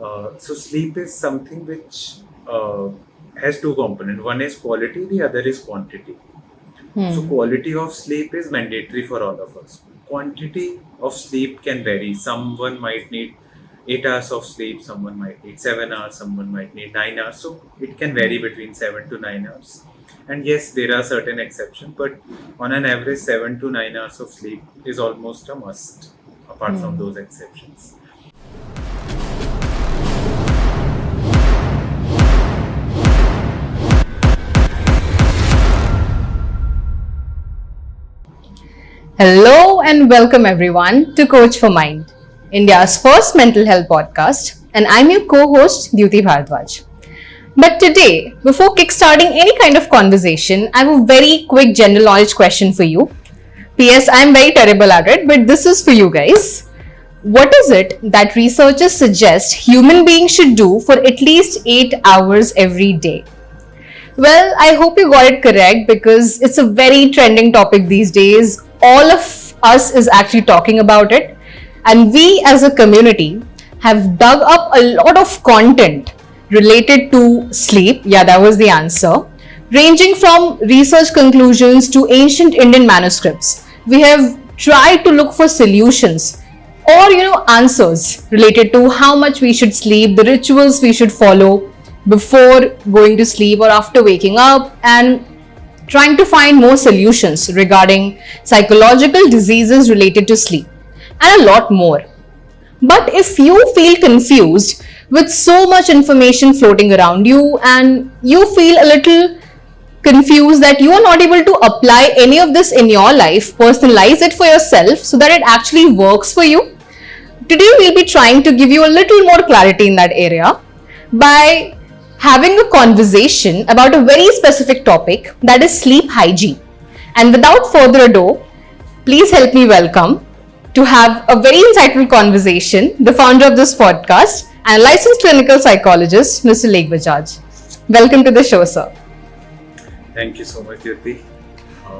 So sleep is something which has two components. One is quality, the other is quantity. So quality of sleep is mandatory for all of us. Quantity of sleep can vary. Someone might need 8 hours of sleep, someone might need 7 hours, someone might need 9 hours. So it can vary between 7 to 9 hours. And yes, there are certain exceptions, but on an average, 7 to 9 hours of sleep is almost a must, apart from those exceptions. Hello and welcome everyone to Coach for Mind, India's first mental health podcast, and I'm your co-host Dyuti Bhardwaj. But today, before kickstarting any kind of conversation, I have a very quick general knowledge question for you. P.S. I'm very terrible at it, but this is for you guys. What is it that researchers suggest human beings should do for at least 8 hours every day? Well, I hope you got it correct because it's a very trending topic these days. All of us is actually talking about it, and we as a community have dug up a lot of content related to sleep. Yeah, that was the answer. Ranging from research conclusions to ancient Indian manuscripts. We have tried to look for solutions or answers related to how much we should sleep, the rituals we should follow before going to sleep or after waking up, and trying to find more solutions regarding psychological diseases related to sleep, and a lot more. But if you feel confused with so much information floating around you and you feel a little confused that you are not able to apply any of this in your life, personalize it for yourself so that it actually works for you, today we'll be trying to give you a little more clarity in that area by having a conversation about a very specific topic, that is sleep hygiene. And without further ado, please help me welcome to have a very insightful conversation the founder of this podcast and licensed clinical psychologist, Mr. Lekh Bajaj. Welcome to the show, sir. Thank you so much, Yuti.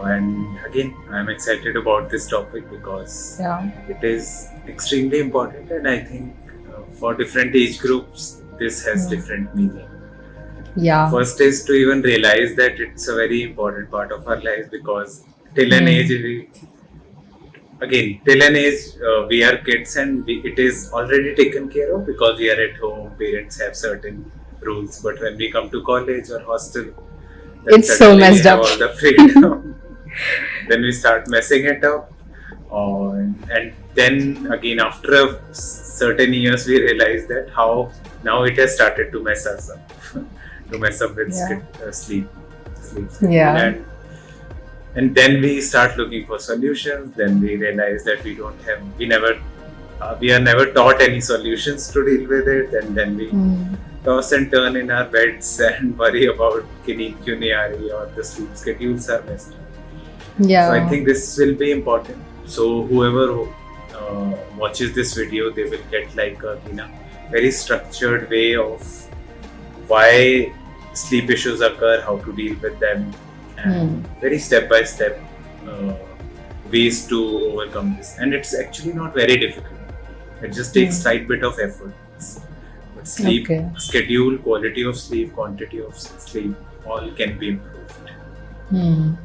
And again, I'm excited about this topic because it is extremely important, and I think for different age groups, this has different meaning. Yeah. First is to even realize that it's a very important part of our lives, because till an age, we are kids and it is already taken care of because we are at home, parents have certain rules. But when we come to college or hostel, it's so messed up. All the freedom. Then we start messing it up. And then again, after a certain years, we realize that how now it has started to mess us up. To mess up with sleep schedule. And then we start looking for solutions. Then we realize that we are never taught any solutions to deal with it, and then we toss and turn in our beds and worry about kini kyun nahi aa rahi, or the sleep schedules are messed up. So I think this will be important. So whoever watches this video, they will get like a very structured way of why sleep issues occur, how to deal with them, and very step-by-step ways to overcome this. And it's actually not very difficult. It just takes slight bit of effort. But sleep schedule, quality of sleep, quantity of sleep, all can be improved. And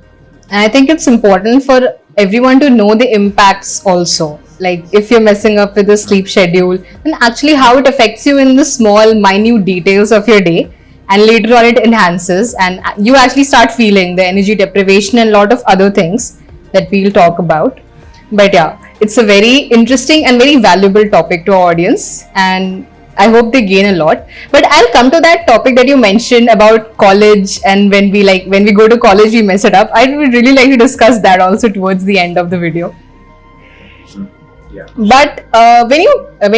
I think it's important for everyone to know the impacts also. Like if you're messing up with the sleep schedule, then actually how it affects you in the small, minute details of your day. And later on it enhances and you actually start feeling the energy deprivation and a lot of other things that we'll talk about. But yeah, it's a very interesting and very valuable topic to our audience, and I hope they gain a lot. But I'll come to that topic that you mentioned about college, and when we go to college we mess it up. I would really like to discuss that also towards the end of the video. Yeah. But when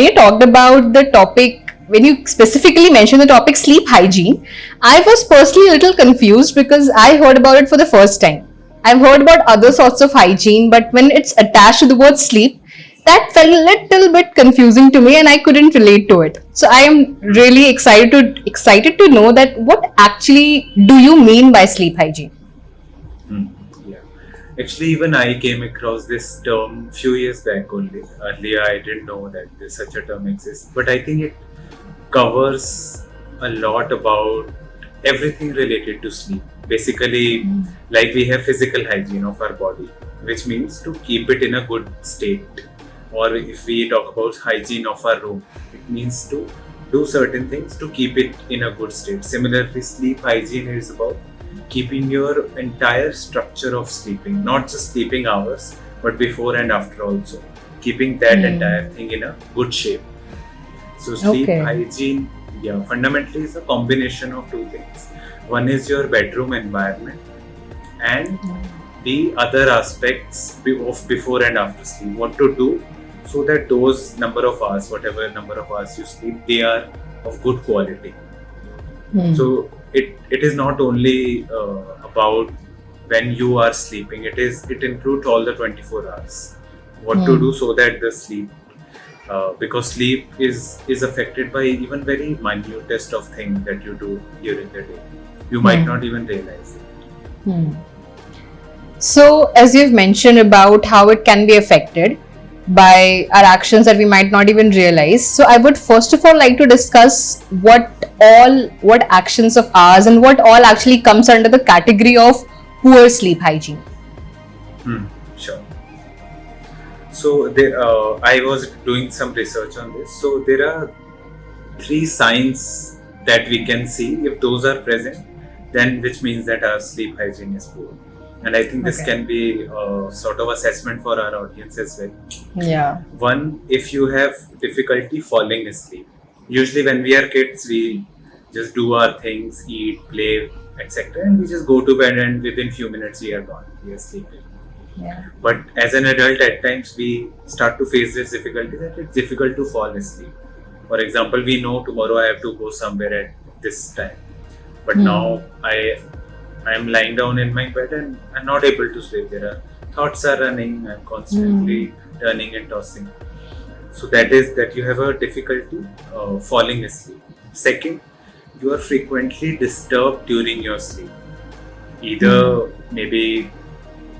you talked about the topic, when you specifically mentioned the topic sleep hygiene, I was personally a little confused because I heard about it for the first time. I've heard about other sorts of hygiene, but when it's attached to the word sleep, that felt a little bit confusing to me and I couldn't relate to it. So I am really excited to know that what actually do you mean by sleep hygiene? Yeah. Actually, even I came across this term few years back only. Earlier, I didn't know that such a term exists. But I think covers a lot about everything related to sleep. Basically, like we have physical hygiene of our body, which means to keep it in a good state. Or if we talk about hygiene of our room, it means to do certain things to keep it in a good state. Similarly, sleep hygiene is about keeping your entire structure of sleeping, not just sleeping hours, but before and after also, keeping that entire thing in a good shape. So sleep Okay. hygiene, yeah, fundamentally is a combination of two things. One is your bedroom environment, and the other aspects of before and after sleep. What to do so that those number of hours, whatever number of hours you sleep, they are of good quality. So it is not only about when you are sleeping. It includes all the 24 hours. What to do so that the sleep, because sleep is affected by even very minutest of things that you do during the day. You might not even realize it. So, as you've mentioned about how it can be affected by our actions that we might not even realize, so I would first of all like to discuss what actions of ours and what all actually comes under the category of poor sleep hygiene. Sure. So I was doing some research on this. So there are 3 signs that we can see. If those are present, then which means that our sleep hygiene is poor. And I think this can be a sort of assessment for our audience as well. Yeah. One, if you have difficulty falling asleep. Usually when we are kids, we just do our things, eat, play, etc. And we just go to bed, and within few minutes we are gone. We are sleeping. Yeah. But as an adult, at times we start to face this difficulty that it's difficult to fall asleep. For example, we know tomorrow I have to go somewhere at this time. But now I am lying down in my bed and I'm not able to sleep. There are thoughts are running. I'm constantly turning and tossing. So that is that you have a difficulty falling asleep. Second, you are frequently disturbed during your sleep. Either maybe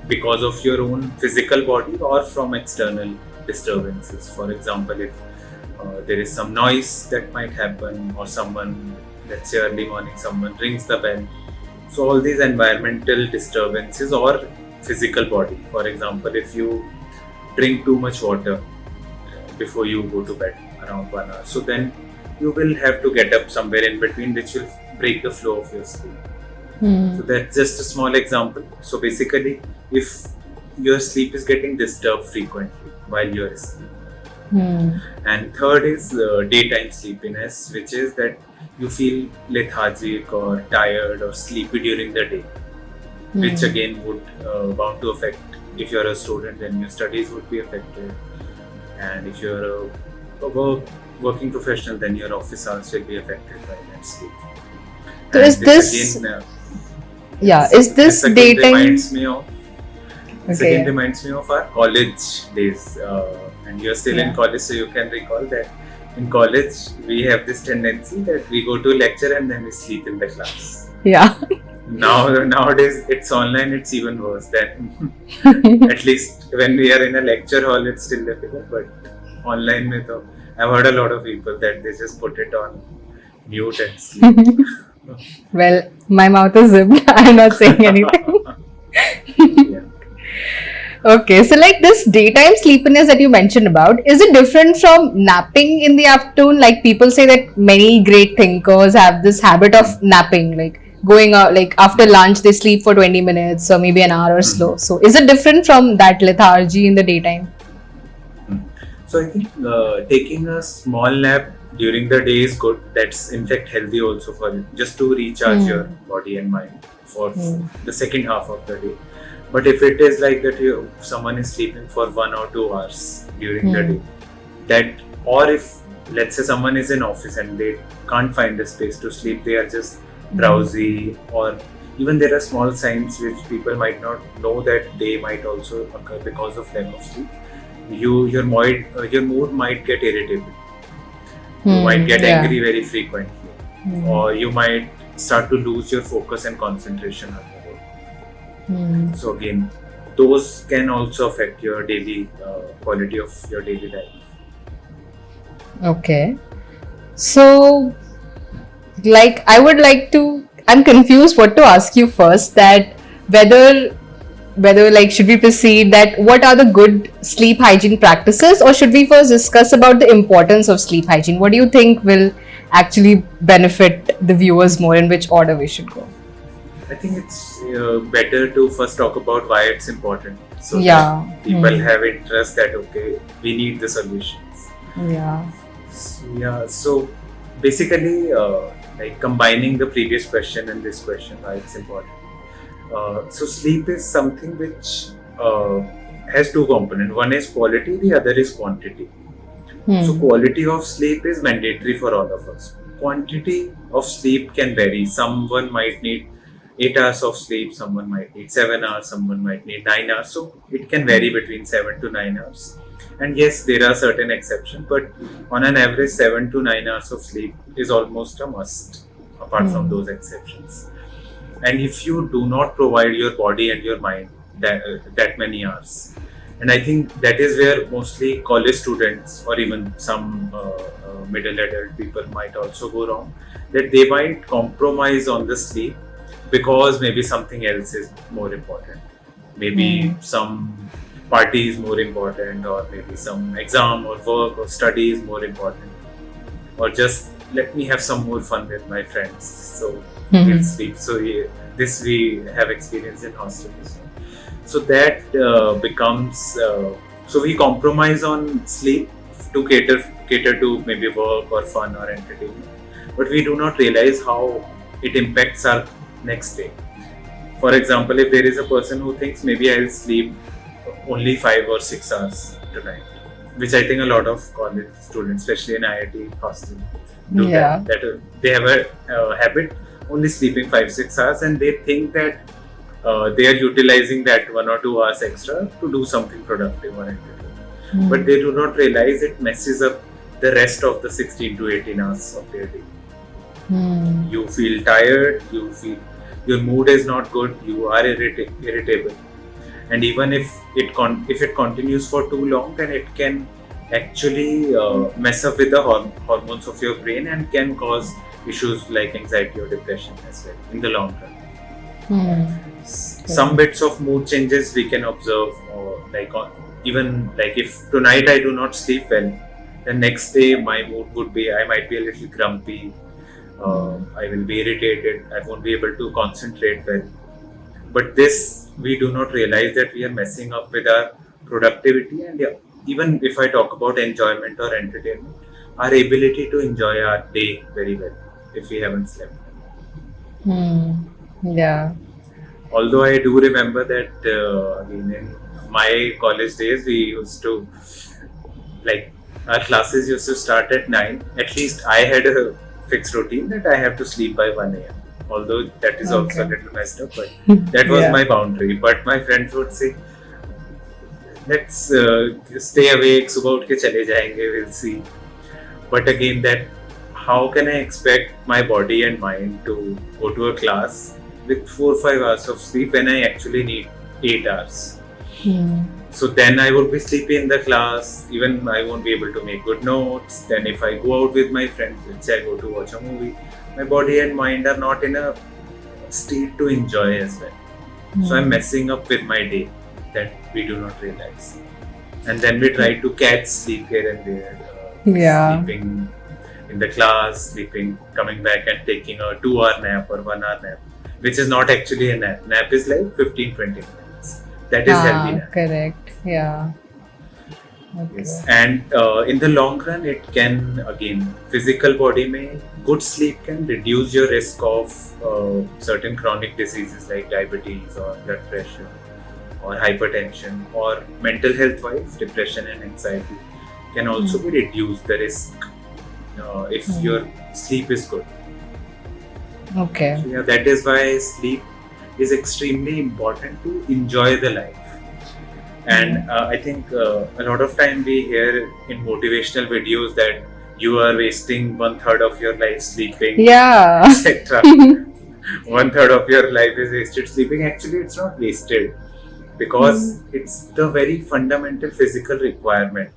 because of your own physical body or from external disturbances. For example, if there is some noise that might happen, or someone, let's say early morning, someone rings the bell. So all these environmental disturbances or physical body. For example, if you drink too much water before you go to bed around 1 hour, so then you will have to get up somewhere in between, which will break the flow of your sleep. So that's just a small example. So basically, if your sleep is getting disturbed frequently while you're asleep. And third is daytime sleepiness, which is that you feel lethargic or tired or sleepy during the day, which again would bound to affect. If you're a student, then your studies would be affected, and if you're a working professional, then your office hours will be affected by that sleep. So is this again, is this daytime? Again reminds me of our college days, and you're still in college, so you can recall that in college we have this tendency that we go to lecture and then we sleep in the class. Yeah. Nowadays it's online, it's even worse. Then at least when we are in a lecture hall, it's still difficult, but online mein toh, I've heard a lot of people that they just put it on mute and sleep. Well, my mouth is zipped. I'm not saying anything. Yeah. Okay, so like this daytime sleepiness that you mentioned about, is it different from napping in the afternoon? Like people say that many great thinkers have this habit of napping, like going out, like after lunch they sleep for 20 minutes or maybe an hour or so. So is it different from that lethargy in the daytime? So I think taking a small nap during the day is good. That's in fact healthy also for you, just to recharge your body and mind for the second half of the day. But if it is like that, someone is sleeping for 1 or 2 hours during the day, that, or if let's say someone is in office and they can't find a space to sleep, they are just drowsy, or even there are small signs which people might not know that they might also occur because of lack of sleep. Your mood might get irritable. You might get angry very frequently, or you might start to lose your focus and concentration on the day. So again, those can also affect your daily quality of your daily life. Okay. So, like, I would like to. I'm confused what to ask you first. That whether like should we proceed that what are the good sleep hygiene practices, or should we first discuss about the importance of sleep hygiene? What do you think will actually benefit the viewers more? In which order we should go? I think it's better to first talk about why it's important, so Yeah. that people have interest that okay, we need the solutions. Yeah. Yeah, so basically, like combining the previous question and this question, why it's important. So sleep is something which has two components. One is quality, the other is quantity. So quality of sleep is mandatory for all of us. Quantity of sleep can vary. Someone might need 8 hours of sleep, someone might need 7 hours, someone might need 9 hours. So it can vary between 7 to 9 hours. And yes, there are certain exceptions, but on an average, 7 to 9 hours of sleep is almost a must, apart from those exceptions. And if you do not provide your body and your mind that many hours, and I think that is where mostly college students or even some middle adult people might also go wrong, that they might compromise on the sleep because maybe something else is more important, maybe some party is more important, or maybe some exam or work or study is more important, or just let me have some more fun with my friends, so we'll sleep. So yeah, this we have experience in hostels. So that becomes so we compromise on sleep to cater to maybe work or fun or entertainment, but we do not realize how it impacts our next day. For example, if there is a person who thinks maybe I'll sleep only 5 or 6 hours tonight, which I think a lot of college students, especially in IIT hostel, do Yeah. that they have a habit only sleeping 5-6 hours, and they think that they are utilizing that 1 or 2 hours extra to do something productive or entertaining. But they do not realize it messes up the rest of the 16 to 18 hours of their day. You feel tired, you feel your mood is not good, you are irritable, and even if it continues for too long, then it can actually mess up with the hormones of your brain and can cause issues like anxiety or depression as well in the long run. Some bits of mood changes we can observe, even like if tonight I do not sleep well, the next day my mood would be, I might be a little grumpy, I will be irritated, I won't be able to concentrate well. But this, we do not realize that we are messing up with our productivity, and even if I talk about enjoyment or entertainment, our ability to enjoy our day very well if we haven't slept. Yeah. Although I do remember that again in my college days, we used to, like, our classes used to start at 9. At least I had a fixed routine that I have to sleep by 1 a.m. Although that is also a little messed up, but that was Yeah. my boundary. But my friends would say, let's stay awake, सुबह उठ के चले जाएंगे, we'll see. But again, that how can I expect my body and mind to go to a class with 4-5 hours of sleep when I actually need 8 hours? So then I would be sleepy in the class, even I won't be able to make good notes. Then if I go out with my friends, let's say I go to watch a movie, my body and mind are not in a state to enjoy as well. So I'm messing up with my day that we do not realize. And then we try to catch sleep here and there, Yeah. sleeping in the class, sleeping, coming back and taking a 2-hour nap or 1-hour nap, which is not actually a nap. Nap is like 15-20 minutes. That is healthy nap. Correct. Yeah. Okay. Yes. And in the long run, it can, again, physical body may, good sleep can reduce your risk of certain chronic diseases like diabetes or blood pressure or hypertension, or mental health wise, depression and anxiety can also be reduced, the risk, if your sleep is good. Okay. So yeah, that is why sleep is extremely important to enjoy the life. And I think a lot of time we hear in motivational videos that you are wasting 1/3 of your life sleeping, Yeah. etc. 1/3 of your life is wasted sleeping. Actually, it's not wasted, because it's the very fundamental physical requirement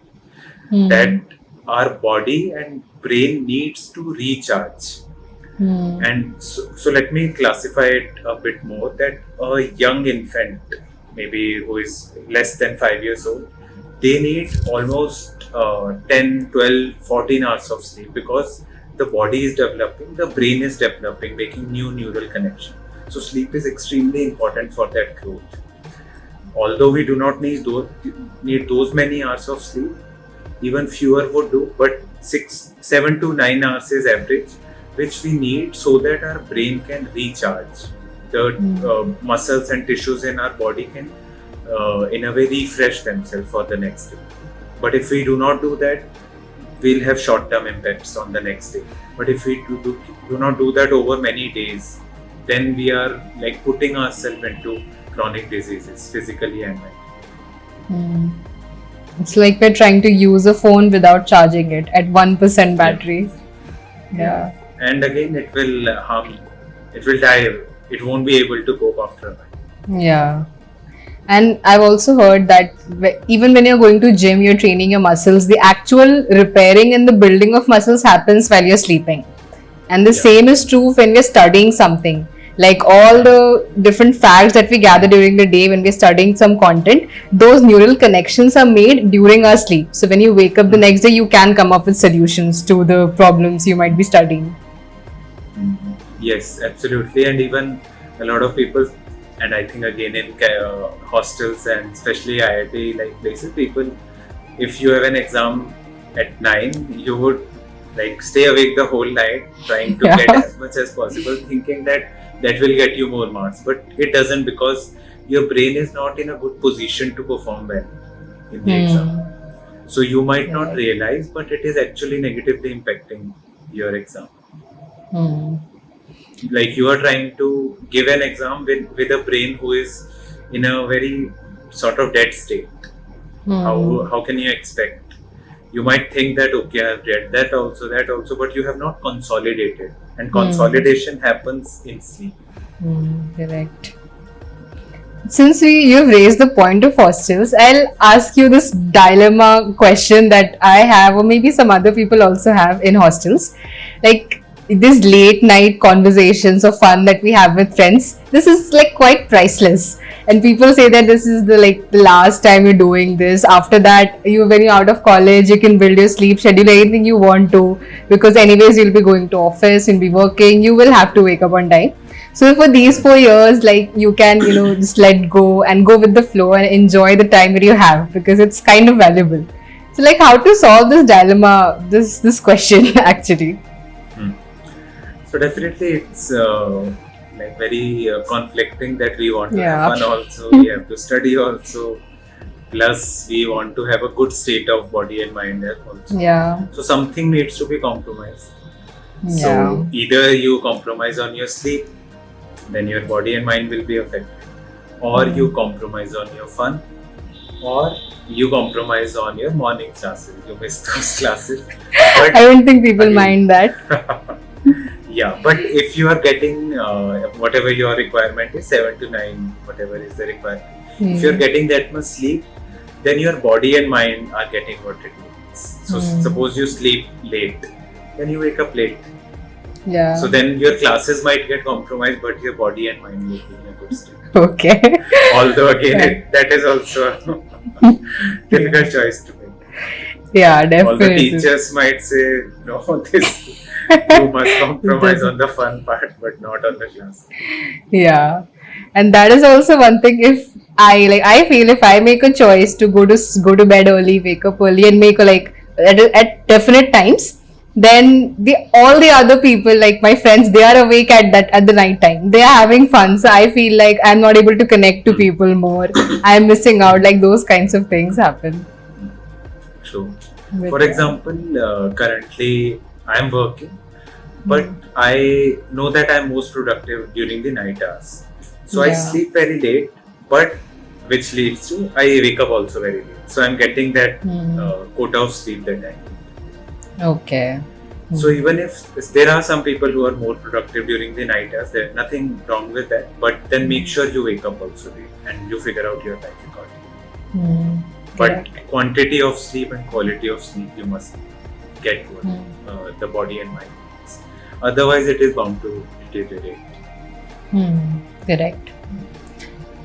that our body and brain needs to recharge. And so let me classify it a bit more, that a young infant, maybe who is less than 5 years old, they need almost 10, 12, 14 hours of sleep, because the body is developing, the brain is developing, making new neural connections. So sleep is extremely important for that growth. Although we do not need those many hours of sleep, even fewer would do, but 7 to 9 hours is average, which we need so that our brain can recharge. The muscles and tissues in our body can, in a way, refresh themselves for the next day. But if we do not do that, we'll have short-term impacts on the next day. But if we do not do that over many days, then we are like putting ourselves into chronic diseases, physically and mentally. It's like we're trying to use a phone without charging it at 1% battery. Yeah. And again, it will harm, it will die, it won't be able to cope after a while. Yeah. And I've also heard that even when you're going to gym, you're training your muscles, the actual repairing and the building of muscles happens while you're sleeping. And the same is true when we're studying something. Like all the different facts that we gather during the day when we're studying some content, those neural connections are made during our sleep. So when you wake up the next day, you can come up with solutions to the problems you might be studying. Yes, absolutely. And even a lot of people, and I think again in hostels and especially IIT like places, people, if you have an exam at 9, you would like stay awake the whole night trying to get as much as possible, thinking that will get you more marks. But it doesn't, because your brain is not in a good position to perform well in the exam. So you might not realize, but it is actually negatively impacting your exam. Like you are trying to give an exam with a brain who is in a very sort of dead state. How can you expect? You might think that, okay, I've read that also, but you have not consolidated. And consolidation happens in sleep. Correct. Since you've raised the point of hostels, I'll ask you this dilemma question that I have, or maybe some other people also have in hostels. Like, these late night conversations or fun that we have with friends, this is like quite priceless. And people say that this is the last time you're doing this. After that, when you're out of college, you can build your sleep schedule, anything you want to, because anyways you'll be going to office, you'll be working, you will have to wake up on time. So for these 4 years, like you can, just let go and go with the flow and enjoy the time that you have, because it's kind of valuable. So like how to solve this dilemma, this question actually. So definitely it's like very conflicting, that we want to have fun also, we have to study also, plus we want to have a good state of body and mind also. So something needs to be compromised. So either you compromise on your sleep, then your body and mind will be affected, or you compromise on your fun, or you compromise on your morning classes, you miss those classes. But I don't think people mind that. Yeah, but if you are getting whatever your requirement is, 7 to 9, whatever is the requirement, if you are getting that much sleep, then your body and mind are getting what it needs. So suppose you sleep late, then you wake up late. So then your classes might get compromised, but your body and mind will be in a good state. Okay. Although again, that is also a difficult choice to make. Yeah, definitely. All the teachers might say, no, this you must compromise on the fun part, but not on the class. Yeah, and that is also one thing. If I feel if I make a choice to go to bed early, wake up early, and make at definite times, then all the other people, like my friends, they are awake at the night time. They are having fun, so I feel like I'm not able to connect to people more. I'm missing out. Like those kinds of things happen. True. For example, currently I'm working, but I know that I'm most productive during the night hours. So I sleep very late, but which leads to I wake up also very late. So I'm getting that quota of sleep that I need. Okay. So even if there are some people who are more productive during the night hours, there's nothing wrong with that. But then make sure you wake up also late and you figure out your life accordingly. But quantity of sleep and quality of sleep you must need. get what the body and mind needs. Otherwise, it is bound to deteriorate. Correct.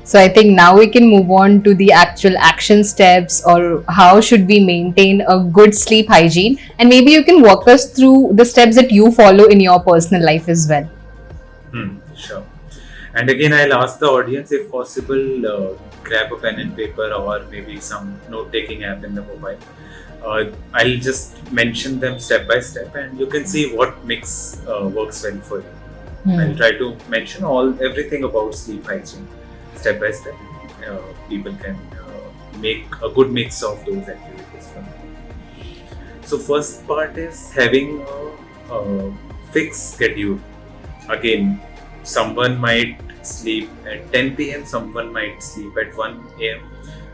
So I think now we can move on to the actual action steps, or how should we maintain a good sleep hygiene, and maybe you can walk us through the steps that you follow in your personal life as well. Sure. And again, I'll ask the audience, if possible, grab a pen and paper or maybe some note-taking app in the mobile. I'll just mention them step by step, and you can see what mix works well for you. I'll try to mention everything about sleep hygiene step by step. People can make a good mix of those activities for them. So first part is having a fixed schedule. Again, someone might sleep at 10 p.m., someone might sleep at 1 a.m.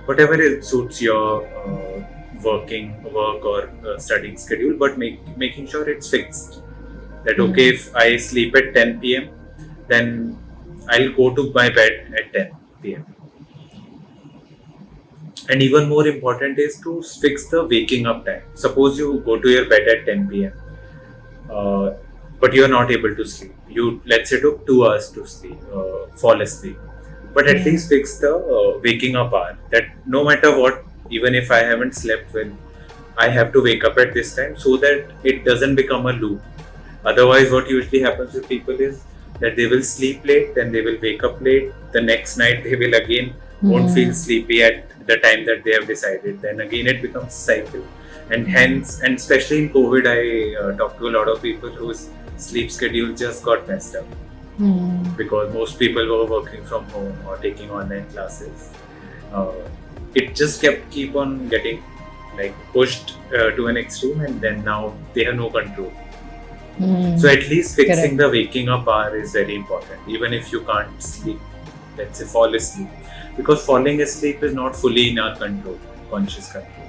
Whatever it suits your work or studying schedule, but making sure it's fixed. That okay, if I sleep at 10 p.m., then I'll go to my bed at 10 p.m. And even more important is to fix the waking up time. Suppose you go to your bed at 10 p.m., but you are not able to sleep. You, let's say, took 2 hours to sleep, fall asleep. But at least fix the waking up hour. That no matter what, even if I haven't slept well, I have to wake up at this time, so that it doesn't become a loop. Otherwise, what usually happens with people is that they will sleep late, then they will wake up late. The next night they will again won't feel sleepy at the time that they have decided. Then again it becomes a cycle. And hence, and especially in COVID, I talked to a lot of people whose sleep schedule just got messed up. Because most people were working from home or taking online classes. It just keep on getting like pushed to an extreme, and then now they have no control. So at least fixing the waking up hour is very important. Even if you can't sleep, let's say fall asleep, because falling asleep is not fully in our control, conscious control.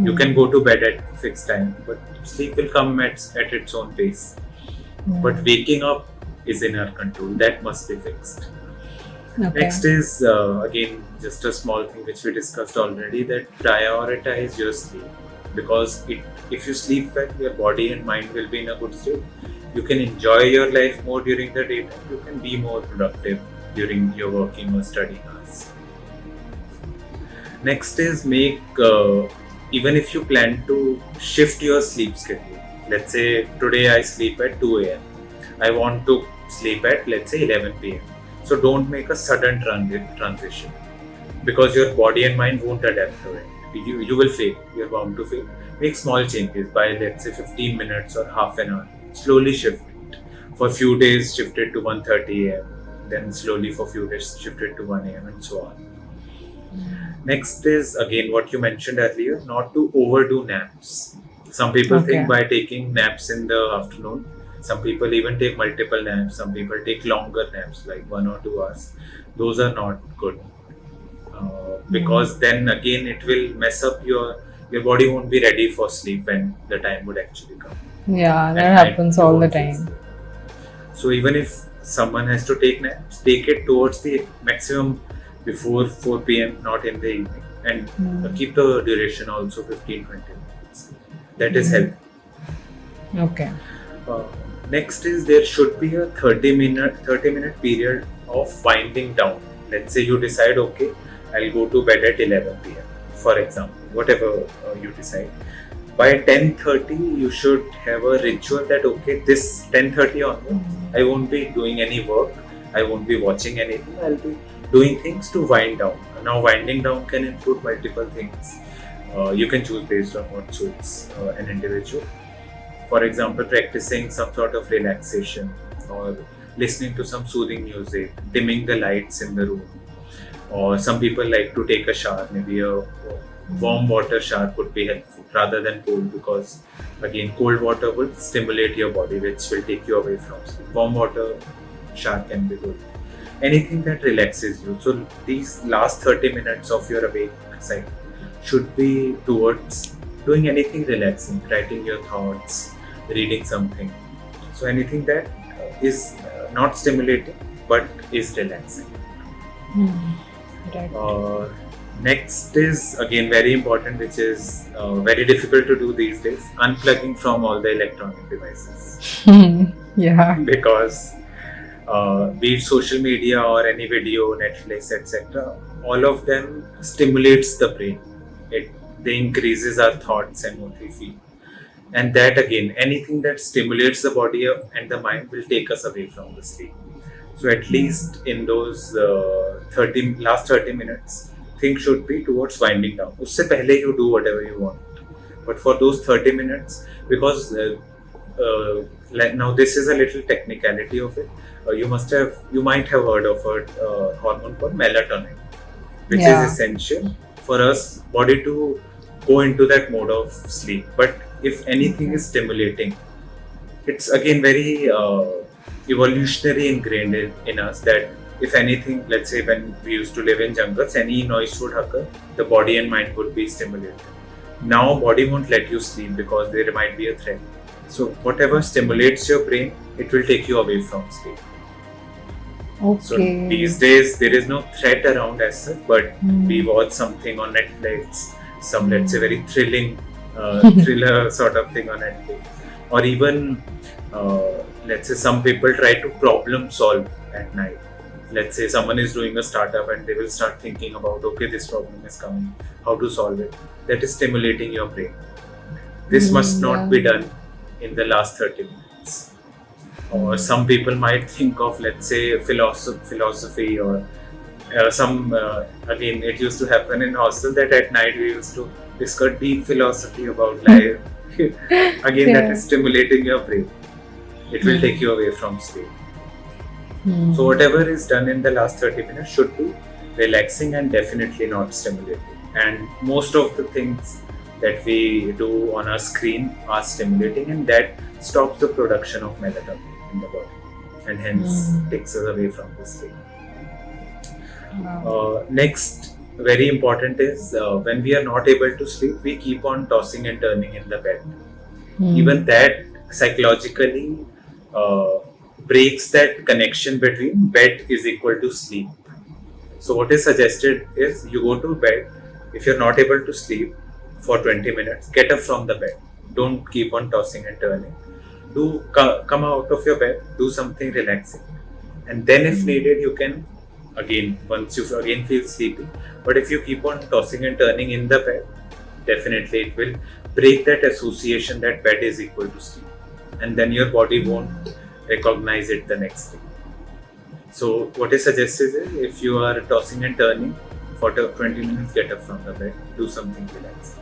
You can go to bed at fixed time, but sleep will come at its own pace. But waking up is in our control. That must be fixed. Next is again just a small thing which we discussed already, that prioritize your sleep. Because if you sleep well, your body and mind will be in a good state. You can enjoy your life more during the daytime. You can be more productive during your working or studying hours. Next is even if you plan to shift your sleep schedule. Let's say today I sleep at 2 a.m. I want to sleep at, let's say, 11 p.m. So don't make a sudden transition, because your body and mind won't adapt to it. You will fail. You're bound to fail. Make small changes by, let's say, 15 minutes or half an hour. Slowly shift it. For a few days, shift it to 1:30 a.m. Then slowly for a few days, shift it to 1 a.m. and so on. Next is again what you mentioned earlier, not to overdo naps. Some people think by taking naps in the afternoon, some people even take multiple naps, some people take longer naps like 1 or 2 hours. Those are not good. Because then again it will mess up your body, won't be ready for sleep when the time would actually come. Yeah, that happens all the time. So even if someone has to take naps, take it towards the maximum before 4 p.m, not in the evening, and keep the duration also 15-20 minutes. That is healthy. Okay. Next is there should be a 30-minute period of winding down. Let's say you decide, okay, I'll go to bed at 11 p.m, for example, whatever you decide. By 10:30, you should have a ritual that, okay, this 10:30 onwards, I won't be doing any work, I won't be watching anything, I'll be doing things to wind down. Now, winding down can include multiple things. You can choose based on what suits an individual. For example, practicing some sort of relaxation, or listening to some soothing music, dimming the lights in the room. Or some people like to take a shower, maybe a warm water shower could be helpful rather than cold, because again cold water will stimulate your body, which will take you away from sleep. Warm water shower can be good. Anything that relaxes you. So these last 30 minutes of your awake cycle should be towards doing anything relaxing, writing your thoughts, reading something. So anything that is not stimulating but is relaxing. Right. Next is again very important, which is very difficult to do these days: unplugging from all the electronic devices. Yeah. Because be it social media or any video, Netflix, etc., all of them stimulates the brain. They increases our thoughts and what we feel, and that again, anything that stimulates the body and the mind will take us away from the sleep. So at least in those 30 minutes, things should be towards winding down. उससे पहले you do whatever you want, but for those 30 minutes, because like now this is a little technicality of it. You might have heard of a hormone called melatonin, which Yeah. is essential for us body to go into that mode of sleep. But if anything is stimulating, it's again very evolutionary ingrained in us that if anything, let's say when we used to live in jungles, any noise would occur, the body and mind would be stimulated. Now body won't let you sleep because there might be a threat. So whatever stimulates your brain, it will take you away from sleep. So Okay. these days there is no threat around as such, but we watch something on Netflix, some let's say very thrilling thriller sort of thing on Netflix, or even let's say some people try to problem solve at night. Let's say someone is doing a startup and they will start thinking about, okay, this problem is coming, how to solve it. That is stimulating your brain. This must not be done in the last 30 minutes. Or some people might think of, let's say, philosophy or again, it used to happen in hostel that at night we used to discuss deep philosophy about life. Again, that is stimulating your brain. It will take you away from sleep. So whatever is done in the last 30 minutes should be relaxing and definitely not stimulating. And most of the things that we do on our screen are stimulating, and that stops the production of melatonin in the body and hence takes us away from the sleep. Next, very important is when we are not able to sleep, we keep on tossing and turning in the bed. Even that psychologically breaks that connection between bed is equal to sleep. So what is suggested is you go to bed. If you're not able to sleep for 20 minutes, get up from the bed. Don't keep on tossing and turning. Do come out of your bed, do something relaxing, and then if needed you can again, once you again feel sleepy. But if you keep on tossing and turning in the bed, definitely it will break that association that bed is equal to sleep, and then your body won't recognize it the next day. So what is suggested is if you are tossing and turning for 20 minutes, get up from the bed, do something relaxing.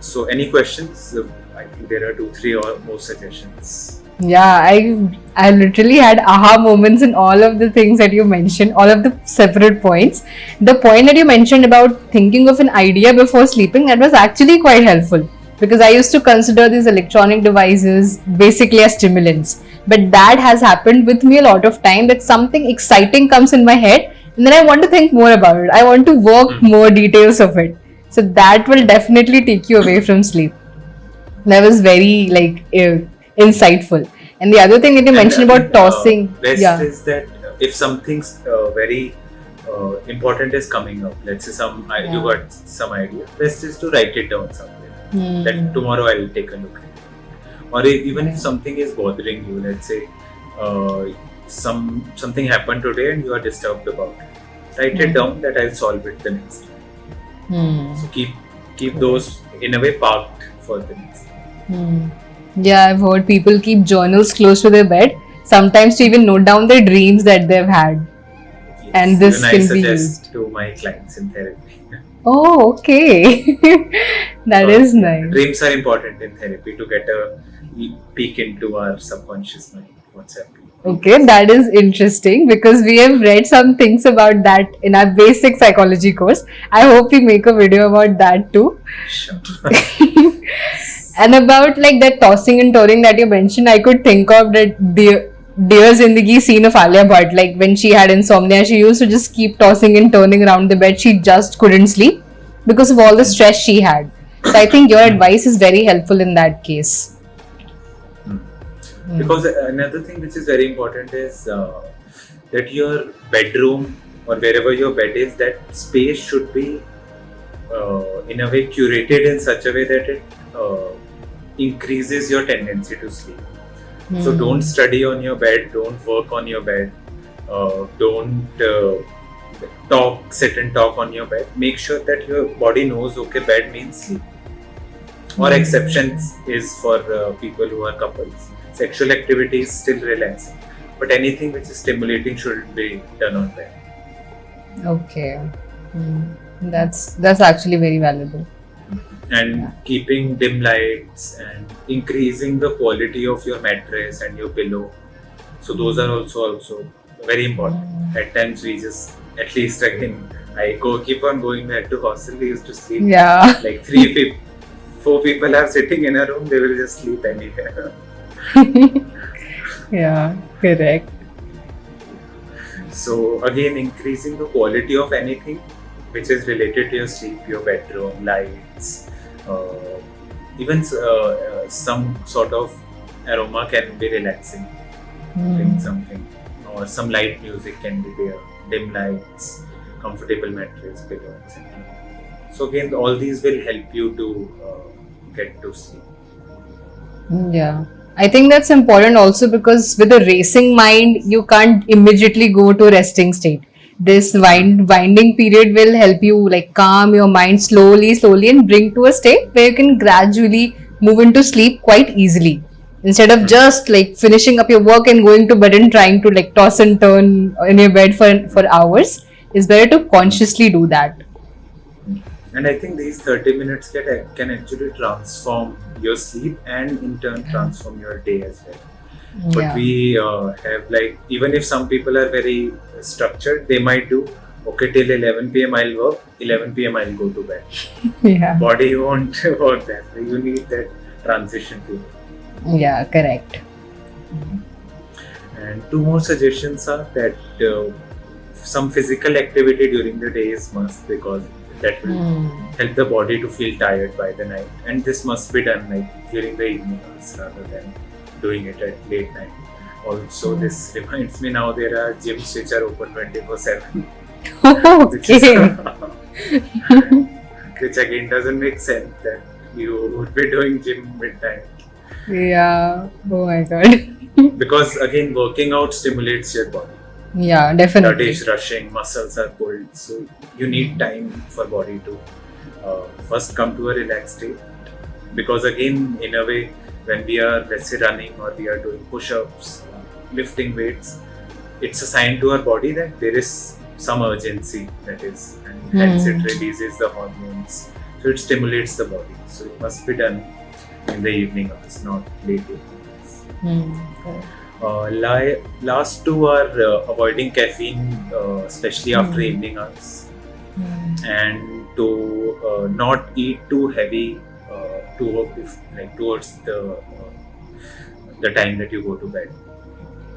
So any questions? I think there are 2-3 or more suggestions. Yeah, I literally had aha moments in all of the things that you mentioned, all of the separate points. The point that you mentioned about thinking of an idea before sleeping, that was actually quite helpful, because I used to consider these electronic devices basically as stimulants. But that has happened with me a lot of time, that something exciting comes in my head and then I want to think more about it. I want to work more details of it. So that will definitely take you away from sleep. That was very insightful. And the other thing that you mentioned about tossing. Best is that if something's very important is coming up, let's say you got some idea, best is to write it down somewhere. That tomorrow I will take a look at it. Or even if something is bothering you, let's say something happened today and you are disturbed about it, write it down that I'll solve it the next time. So keep those in a way parked for the next time. Yeah, I've heard people keep journals close to their bed, sometimes to even note down their dreams that they've had. Yes. And this even can I be suggest used. to my clients in therapy. Oh, okay. That is nice. Dreams are important in therapy to get a peek into our subconscious mind, what's happening. Okay, that is interesting, because we have read some things about that in our basic psychology course. I hope we make a video about that too. Sure. And about that tossing and turning that you mentioned, I could think of that Dear Zindagi scene of Alia Bhatt. Like when she had insomnia, she used to just keep tossing and turning around the bed. She just couldn't sleep because of all the stress she had. So I think your advice is very helpful in that case. Because another thing which is very important is that your bedroom or wherever your bed is, that space should be in a way curated in such a way that it increases your tendency to sleep. So don't study on your bed, don't work on your bed, don't sit and talk on your bed. Make sure that your body knows, okay, bed means sleep. Or exceptions is for people who are couples. Sexual activity is still relaxing, but anything which is stimulating shouldn't be done on bed. Okay. That's actually very valuable. And keeping dim lights and increasing the quality of your mattress and your pillow. So those are also very important. At times we just, at least again, I keep on going back to hostel. We used to sleep like 4 people are sitting in a room, they will just sleep anywhere. Yeah, correct. So again, increasing the quality of anything which is related to your sleep, your bedroom, lights, even some sort of aroma can be relaxing. Drink something, or some light music can be there, dim lights, comfortable mattress, pillow, etc. So again, all these will help you to get to sleep. Yeah. I think that's important also because with a racing mind, you can't immediately go to resting state. This winding period will help you like calm your mind slowly and bring to a state where you can gradually move into sleep quite easily. Instead of just like finishing up your work and going to bed and trying to like toss and turn in your bed for hours, it's better to consciously do that. And I think these 30 minutes can actually transform your sleep and in turn transform your day as well. But we have like, even if some people are very structured, they might do, okay, till 11 p.m. I'll work, 11 p.m. I'll go to bed. Body won't work that way. You need that transition period. Yeah, correct. And 2 more suggestions are that some physical activity during the day is must, because that will help the body to feel tired by the night, and this must be done like during the evening hours rather than doing it at late night. Also, this reminds me, now there are gyms which are open 24/7. Which again doesn't make sense that you would be doing gym midnight. Yeah. Oh my god. Because again, working out stimulates your body. Yeah, definitely. Blood is rushing, muscles are pulled, so you need time for body to first come to a relaxed state. Because again, in a way, when we are, let's say, running or we are doing push-ups, lifting weights, it's a sign to our body that there is some urgency, that is, and hence it releases the hormones, so it stimulates the body. So it must be done in the evening hours, not late evenings. Last 2 are avoiding caffeine, especially after evening hours, and to not eat too heavy towards the time that you go to bed.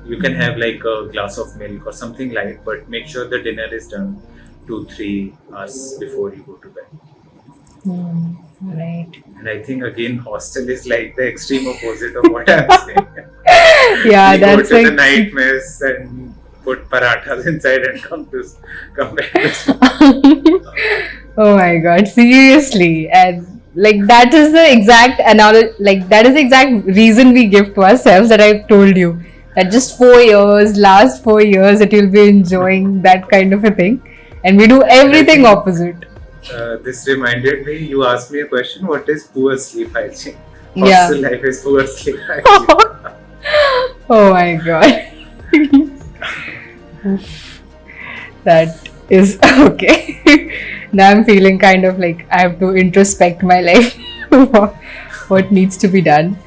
You can have like a glass of milk or something light, but make sure the dinner is done 2-3 hours before you go to bed. Right. And I think again, hostel is like the extreme opposite of what I'm saying. Yeah, that's go to the night mess and put parathas inside and come back to sleep. Oh my god, seriously. And like that is the exact reason we give to ourselves, that I've told you. That just last 4 years that you'll be enjoying that kind of a thing. And we do everything opposite. This reminded me, you asked me a question, what is poor sleep hygiene? Hostel life is poor sleep hygiene. Oh my god. That is okay. Now I'm feeling kind of like I have to introspect my life, what needs to be done.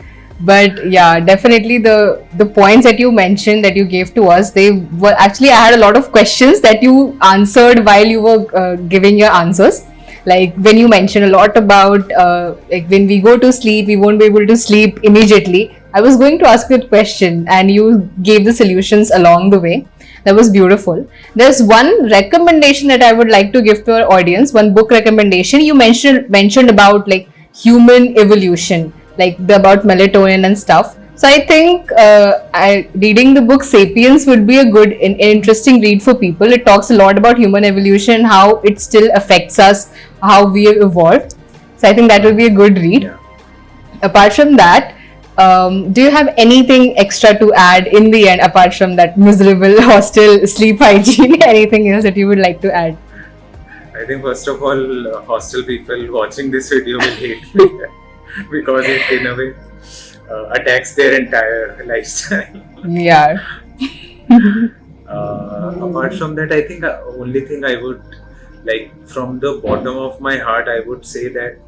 But yeah, definitely the points that you mentioned, that you gave to us, they were actually, I had a lot of questions that you answered while you were giving your answers. Like when you mentioned a lot about like when we go to sleep, we won't be able to sleep immediately. I was going to ask you a question and you gave the solutions along the way. That was beautiful. There's one recommendation that I would like to give to our audience, one book recommendation. You mentioned about like human evolution, like about melatonin and stuff. So So I think reading the book *Sapiens* would be a good, interesting read for people. It talks a lot about human evolution, how it still affects us, how we have evolved. So I think that will be a good read. Yeah. Apart from that, do you have anything extra to add in the end apart from that miserable hostel sleep hygiene? Anything else that you would like to add? I think first of all, hostel people watching this video will hate me because it in a way attacks their entire lifestyle. Yeah. Apart from that, I think only thing I would like from the bottom of my heart, I would say that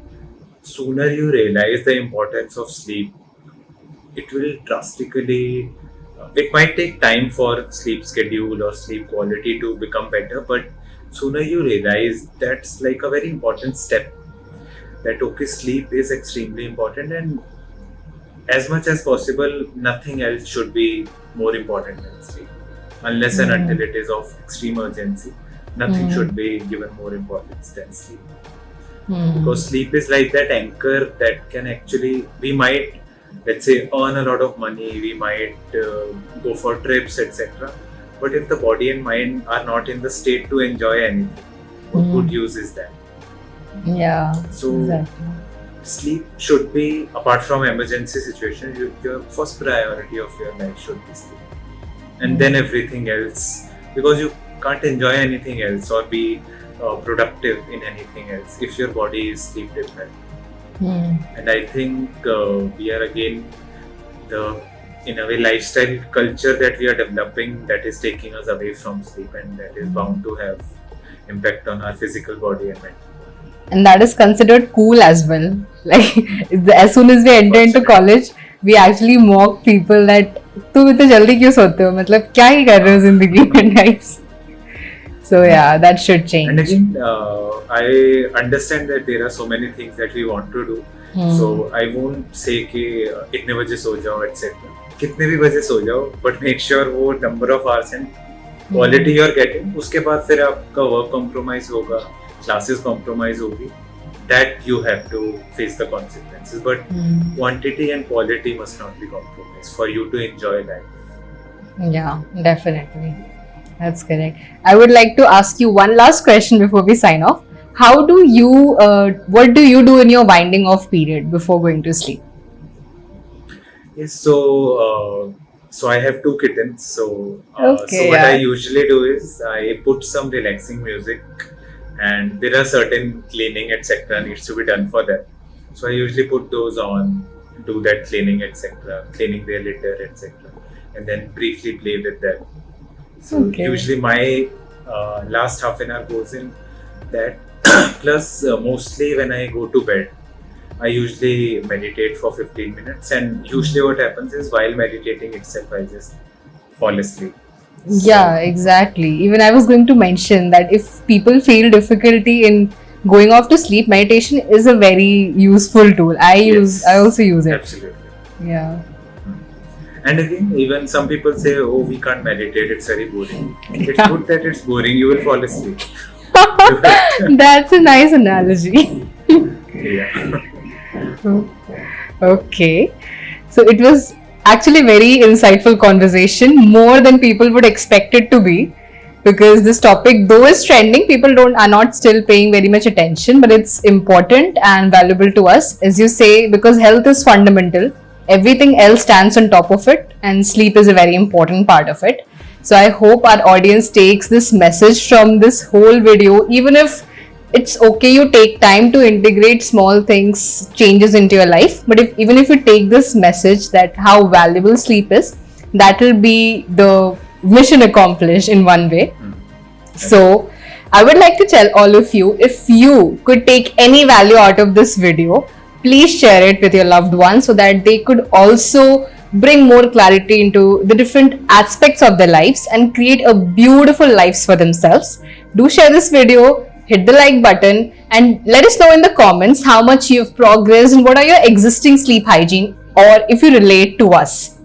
sooner you realize the importance of sleep, it will drastically. It might take time for sleep schedule or sleep quality to become better, but sooner you realize that's like a very important step. That okay, sleep is extremely important, and as much as possible, nothing else should be more important than sleep. Unless and until it is of extreme urgency, nothing should be given more importance than sleep. Because sleep is like that anchor that can actually, we might, let's say, earn a lot of money, we might go for trips, etc. But if the body and mind are not in the state to enjoy anything, what good use is that? Yeah. So, Exactly. sleep should be, apart from emergency situations, your first priority of your life should be sleep. And then everything else, because you can't enjoy anything else or be productive in anything else if your body is sleep deprived. And I think we are again the, in a way, lifestyle culture that we are developing that is taking us away from sleep, and that is bound to have impact on our physical body and mental. And that is considered cool as well. Like as soon as we enter into college, we actually mock people that तुम इतने जल्दी क्यों सोते हो? मतलब क्या ही कर रहे हो जिंदगी में guys? So yeah, that should change. And again, I understand that there are so many things that we want to do. So I won't say कि इतने बजे सो जाओ etc. कितने भी बजे सो जाओ, but make sure वो number of hours and quality you are getting. उसके बाद फिर आपका work compromise होगा, classes compromise होगी. That you have to face the consequences. But quantity and quality must not be compromised for you to enjoy life. Yeah, definitely. That's correct. I would like to ask you one last question before we sign off. How do you, what do you do in your winding off period before going to sleep? Yes, so I have 2 kittens. So, Okay, so what yeah. I usually do is I put some relaxing music, and there are certain cleaning etc. needs to be done for them. So I usually put those on, do that cleaning etc. Cleaning their litter etc. And then briefly play with them. So Okay. usually my last half an hour goes in that. Plus mostly when I go to bed, I usually meditate for 15 minutes, and usually what happens is while meditating itself I just fall asleep. Yeah, exactly. Even I was going to mention that if people feel difficulty in going off to sleep, meditation is a very useful tool. I also use it. Absolutely. Yeah. And again, even some people say, oh, we can't meditate, it's very boring. It's good that it's boring, you will fall asleep. That's a nice analogy. Yeah. Okay. So it was actually very insightful conversation, more than people would expect it to be, because this topic, though is trending, people are not still paying very much attention, but it's important and valuable to us, as you say, because health is fundamental. Everything else stands on top of it, and sleep is a very important part of it. So I hope our audience takes this message from this whole video, even if it's okay you take time to integrate small things, changes into your life, but even if you take this message that how valuable sleep is, that will be the mission accomplished in one way. So I would like to tell all of you, if you could take any value out of this video, please share it with your loved ones so that they could also bring more clarity into the different aspects of their lives and create a beautiful lives for themselves. Do share this video, hit the like button, and let us know in the comments how much you've progressed and what are your existing sleep hygiene, or if you relate to us.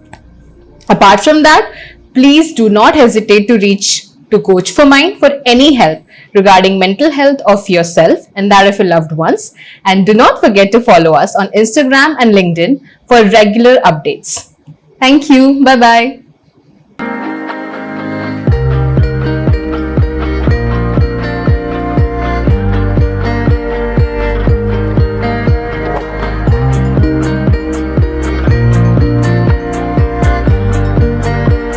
Apart from that, please do not hesitate to reach to Coach for Mind for any help regarding mental health of yourself and that of your loved ones. And do not forget to follow us on Instagram and LinkedIn for regular updates. Thank you. Bye bye.